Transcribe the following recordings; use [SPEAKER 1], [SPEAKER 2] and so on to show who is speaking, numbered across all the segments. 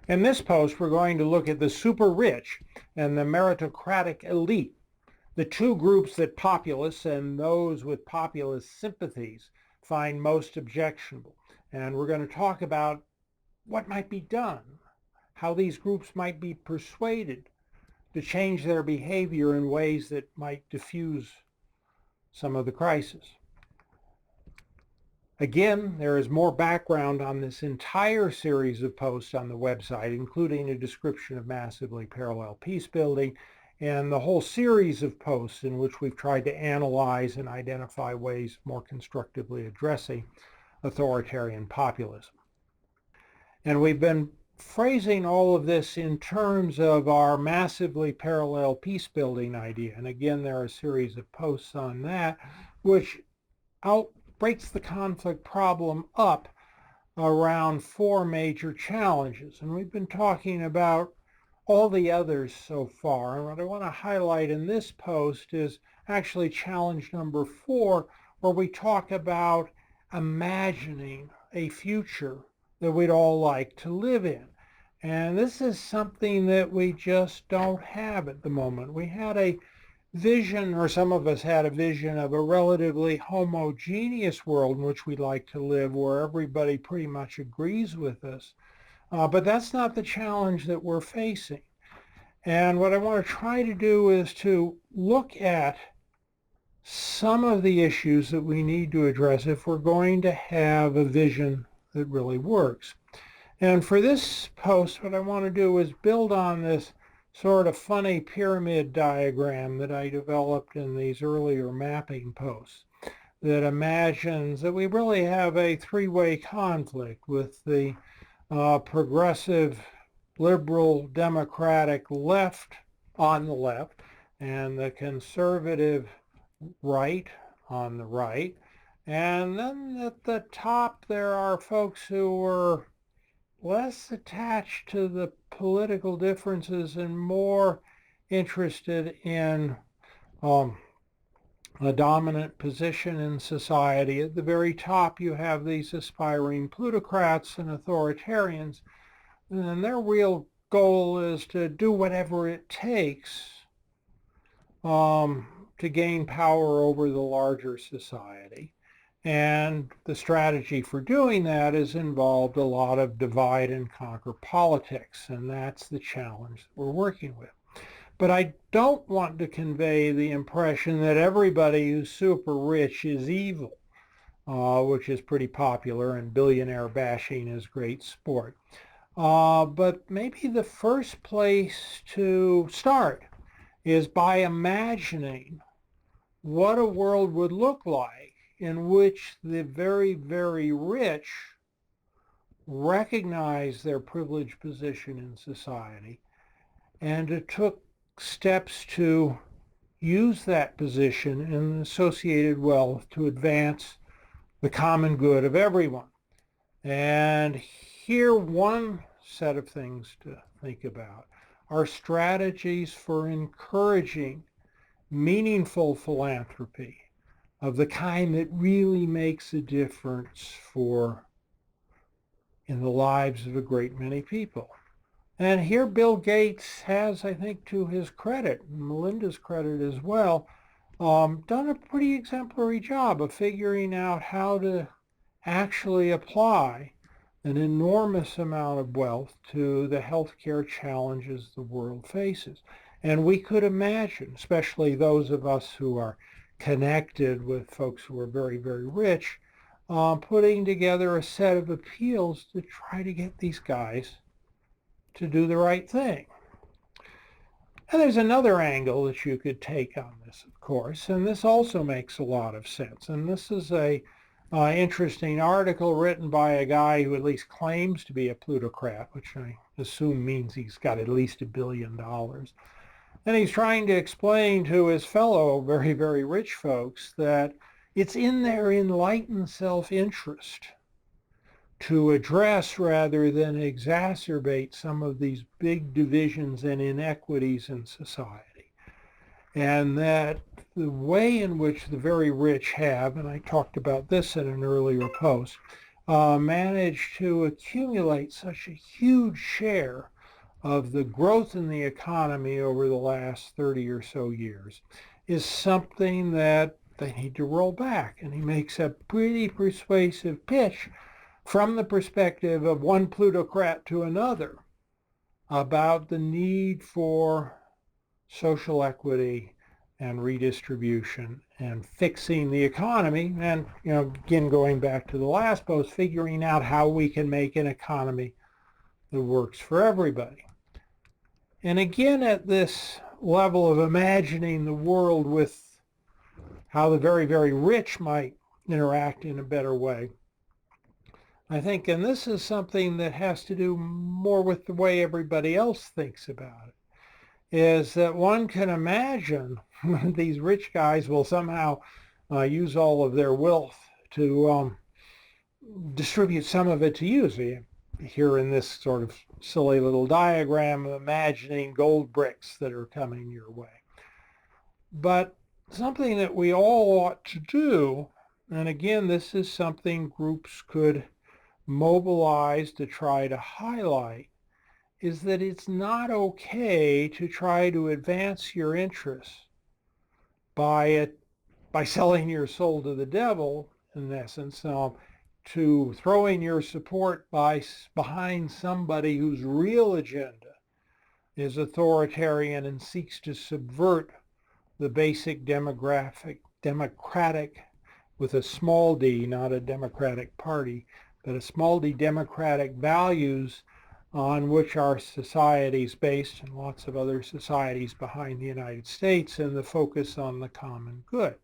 [SPEAKER 1] In this post, we're going to look at the super rich and the meritocratic elite, the two groups that populists and those with populist sympathies find most objectionable. And we're going to talk about what might be done, how these groups might be persuaded to change their behavior in ways that might diffuse some of the crisis. Again, there is more background on this entire series of posts on the website, including a description of massively parallel peacebuilding and the whole series of posts in which we've tried to analyze and identify ways more constructively addressing authoritarian populism. And we've been phrasing all of this in terms of our massively parallel peacebuilding idea. And again, there are a series of posts on that, which breaks the conflict problem up around four major challenges. And we've been talking about all the others so far. And what I want to highlight in this post is actually challenge number 4, where we talk about imagining a future that we'd all like to live in. And this is something that we just don't have at the moment. We had a vision, or some of us had a vision of a relatively homogeneous world in which we'd like to live, where everybody pretty much agrees with us. But that's not the challenge that we're facing. And what I want to try to do is to look at some of the issues that we need to address if we're going to have a vision that really works. And for this post, what I want to do is build on this sort of funny pyramid diagram that I developed in these earlier mapping posts that imagines that we really have a three-way conflict with the progressive, liberal, democratic left on the left and the conservative right on the right. And then at the top there are folks who are less attached to the political differences and more interested in a dominant position in society. At the very top you have these aspiring plutocrats and authoritarians, and their real goal is to do whatever it takes to gain power over the larger society. And the strategy for doing that has involved a lot of divide and conquer politics, and that's the challenge that we're working with. But I don't want to convey the impression that everybody who's super rich is evil, which is pretty popular, and billionaire bashing is great sport. But maybe the first place to start is by imagining what a world would look like in which the very, very rich recognize their privileged position in society and took steps to use that position and associated wealth to advance the common good of everyone. And here, one set of things to think about are strategies for encouraging meaningful philanthropy of the kind that really makes a difference in the lives of a great many people. And here Bill Gates has, I think, to his credit, and Melinda's credit as well, done a pretty exemplary job of figuring out how to actually apply an enormous amount of wealth to the healthcare challenges the world faces. And we could imagine, especially those of us who are connected with folks who are very, very rich, putting together a set of appeals to try to get these guys to do the right thing. And there's another angle that you could take on this, of course, and this also makes a lot of sense. And this is a interesting article written by a guy who at least claims to be a plutocrat, which I assume means he's got at least $1 billion. And he's trying to explain to his fellow very, very rich folks that it's in their enlightened self-interest to address rather than exacerbate some of these big divisions and inequities in society. And that the way in which the very rich have, and I talked about this in an earlier post, managed to accumulate such a huge share of the growth in the economy over the last 30 or so years is something that they need to roll back. And he makes a pretty persuasive pitch from the perspective of one plutocrat to another about the need for social equity and redistribution and fixing the economy. And, again, going back to the last post, figuring out how we can make an economy that works for everybody. And again, at this level of imagining the world with how the very, very rich might interact in a better way, I think, and this is something that has to do more with the way everybody else thinks about it, is that one can imagine these rich guys will somehow use all of their wealth to distribute some of it to you. So here in this sort of silly little diagram, imagining gold bricks that are coming your way. But something that we all ought to do, and again, this is something groups could mobilize to try to highlight, is that it's not okay to try to advance your interests by selling your soul to the devil, in essence, to throwing your support behind somebody whose real agenda is authoritarian and seeks to subvert the basic democratic, with a small d, not a democratic party, but a small d democratic values on which our society is based, and lots of other societies behind the United States, and the focus on the common good.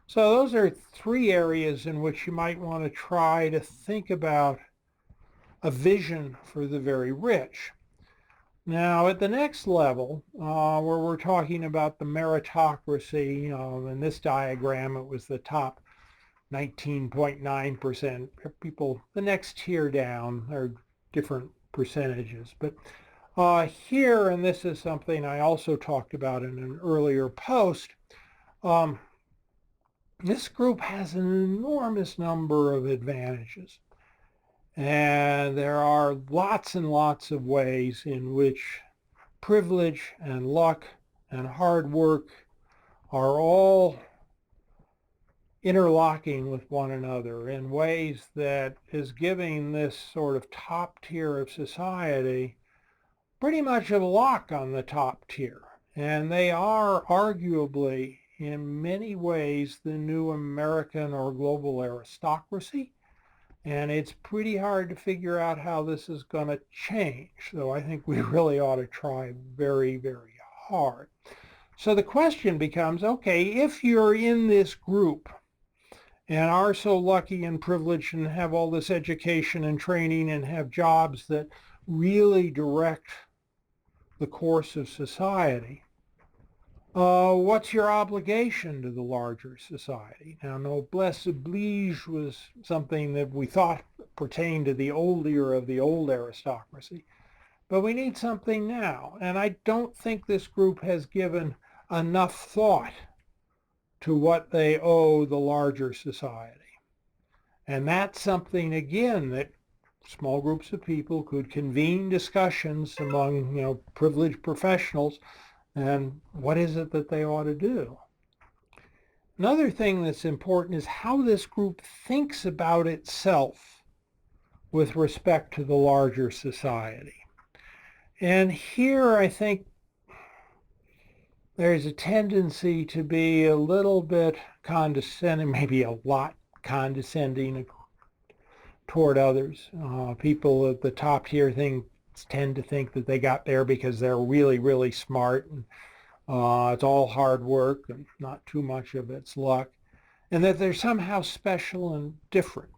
[SPEAKER 1] So those are three areas in which you might want to try to think about a vision for the very rich. Now, at the next level, where we're talking about the meritocracy, in this diagram, it was the top 19.9% people. The next tier down are different percentages. But here, and this is something I also talked about in an earlier post, this group has an enormous number of advantages. And there are lots and lots of ways in which privilege and luck and hard work are all interlocking with one another in ways that is giving this sort of top tier of society pretty much a lock on the top tier. And they are arguably, in many ways, the new American or global aristocracy. And it's pretty hard to figure out how this is going to change. So I think we really ought to try very, very hard. So the question becomes, okay, if you're in this group and are so lucky and privileged and have all this education and training and have jobs that really direct the course of society, what's your obligation to the larger society? Now, noblesse oblige was something that we thought pertained to the old era of the old aristocracy, but we need something now. And I don't think this group has given enough thought to what they owe the larger society. And that's something, again, that small groups of people could convene discussions among, privileged professionals, and what is it that they ought to do. Another thing that's important is how this group thinks about itself with respect to the larger society. And here I think there's a tendency to be a little bit condescending, maybe a lot condescending toward others. People at the top tier tend to think that they got there because they're really, really smart, and it's all hard work and not too much of it's luck, and that they're somehow special and different.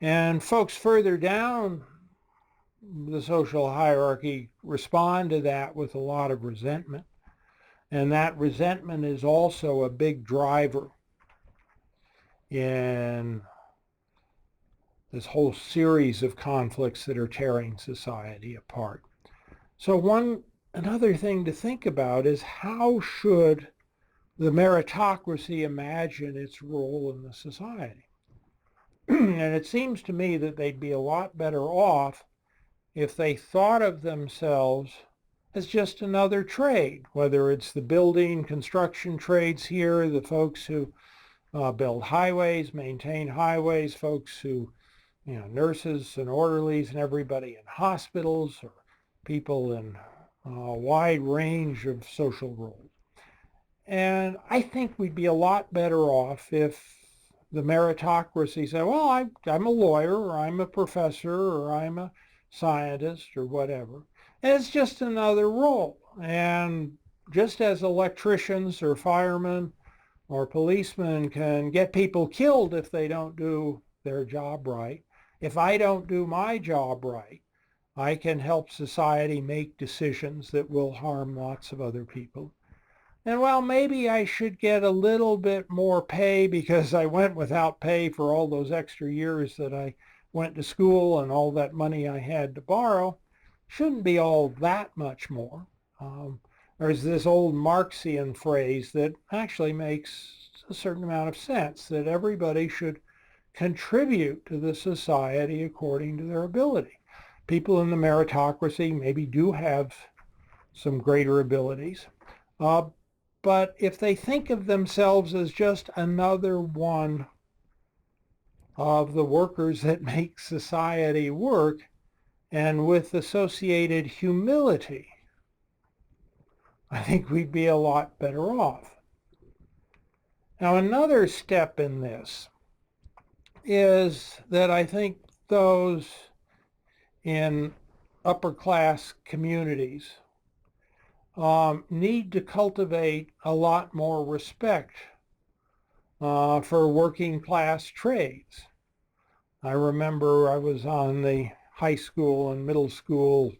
[SPEAKER 1] And folks further down the social hierarchy respond to that with a lot of resentment. And that resentment is also a big driver in this whole series of conflicts that are tearing society apart. So another thing to think about is, how should the meritocracy imagine its role in the society? And it seems to me that they'd be a lot better off if they thought of themselves as just another trade, whether it's the building, construction trades here, the folks who build highways, maintain highways, folks who, nurses and orderlies and everybody in hospitals, or people in a wide range of social roles. And I think we'd be a lot better off if the meritocracy said, well, I'm a lawyer, or I'm a professor, or I'm a scientist, or whatever. And it's just another role. And just as electricians or firemen or policemen can get people killed if they don't do their job right, if I don't do my job right, I can help society make decisions that will harm lots of other people. And well, maybe I should get a little bit more pay because I went without pay for all those extra years that I went to school and all that money I had to borrow. Shouldn't be all that much more. There's this old Marxian phrase that actually makes a certain amount of sense, that everybody should contribute to the society according to their ability. People in the meritocracy maybe do have some greater abilities. But if they think of themselves as just another one of the workers that make society work, and with associated humility, I think we'd be a lot better off. Now, another step in this is that I think those in upper class communities need to cultivate a lot more respect for working class trades. I remember I was on the high school and middle school,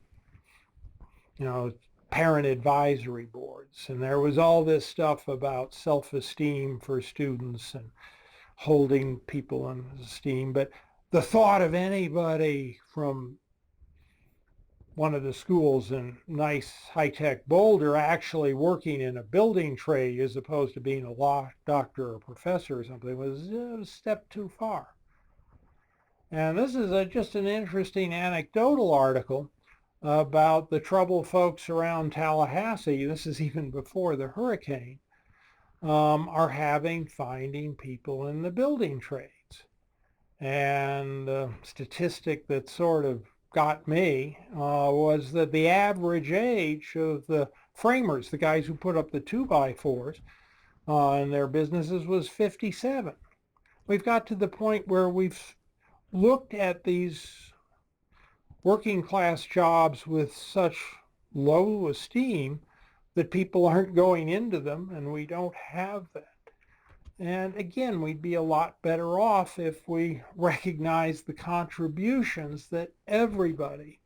[SPEAKER 1] parent advisory boards, and there was all this stuff about self-esteem for students and holding people in esteem. But the thought of anybody from one of the schools in nice high-tech Boulder actually working in a building trade as opposed to being a law doctor or professor or something was a step too far. And this is just an interesting anecdotal article about the trouble folks around Tallahassee, this is even before the hurricane, are having finding people in the building trades. And the statistic that sort of got me was that the average age of the framers, the guys who put up the 2x4s in their businesses, was 57. We've got to the point where we've looked at these working class jobs with such low esteem that people aren't going into them, and we don't have that. And again, we'd be a lot better off if we recognize the contributions that everybody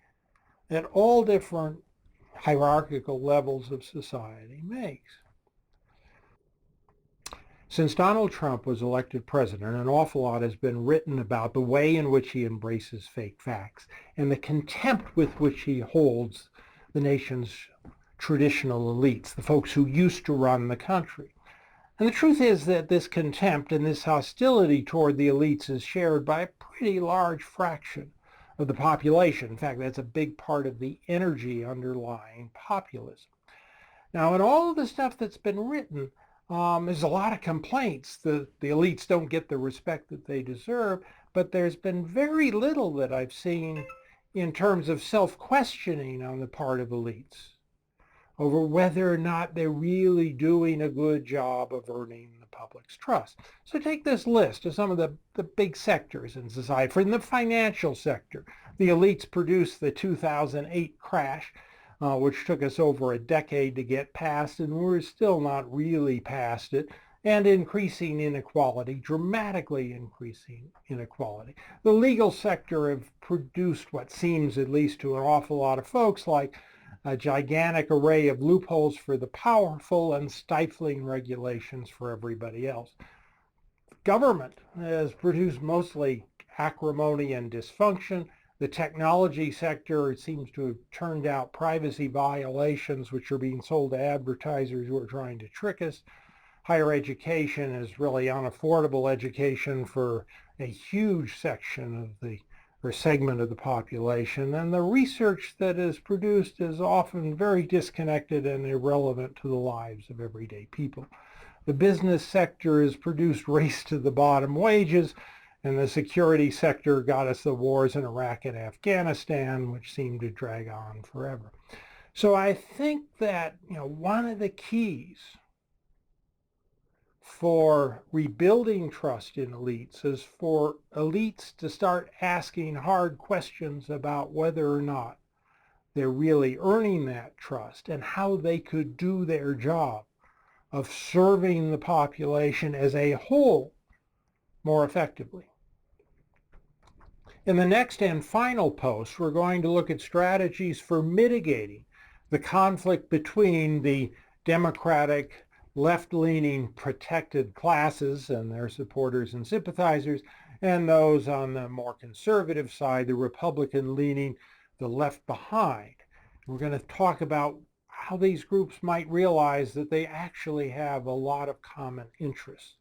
[SPEAKER 1] at all different hierarchical levels of society makes. Since Donald Trump was elected president, an awful lot has been written about the way in which he embraces fake facts and the contempt with which he holds the nation's traditional elites, the folks who used to run the country. And the truth is that this contempt and this hostility toward the elites is shared by a pretty large fraction of the population. In fact, that's a big part of the energy underlying populism. Now, in all of the stuff that's been written, there's a lot of complaints that the elites don't get the respect that they deserve, but there's been very little that I've seen in terms of self-questioning on the part of elites over whether or not they're really doing a good job of earning the public's trust. So take this list of some of the big sectors in society. For the financial sector, the elites produced the 2008 crash, which took us over a decade to get past, and we're still not really past it, and increasing inequality, dramatically increasing inequality. The legal sector have produced what seems, at least to an awful lot of folks, like a gigantic array of loopholes for the powerful and stifling regulations for everybody else. Government has produced mostly acrimony and dysfunction. The technology sector, it seems to have turned out privacy violations which are being sold to advertisers who are trying to trick us. higher education is really unaffordable education for a huge section of the or segment of the population, and the research that is produced is often very disconnected and irrelevant to the lives of everyday people. The business sector has produced race to the bottom wages, and the security sector got us the wars in Iraq and Afghanistan, which seem to drag on forever. So I think that one of the keys for rebuilding trust in elites is for elites to start asking hard questions about whether or not they're really earning that trust and how they could do their job of serving the population as a whole more effectively. In the next and final post, we're going to look at strategies for mitigating the conflict between the democratic, left-leaning protected classes and their supporters and sympathizers, and those on the more conservative side, the Republican-leaning, the left behind. We're going to talk about how these groups might realize that they actually have a lot of common interests.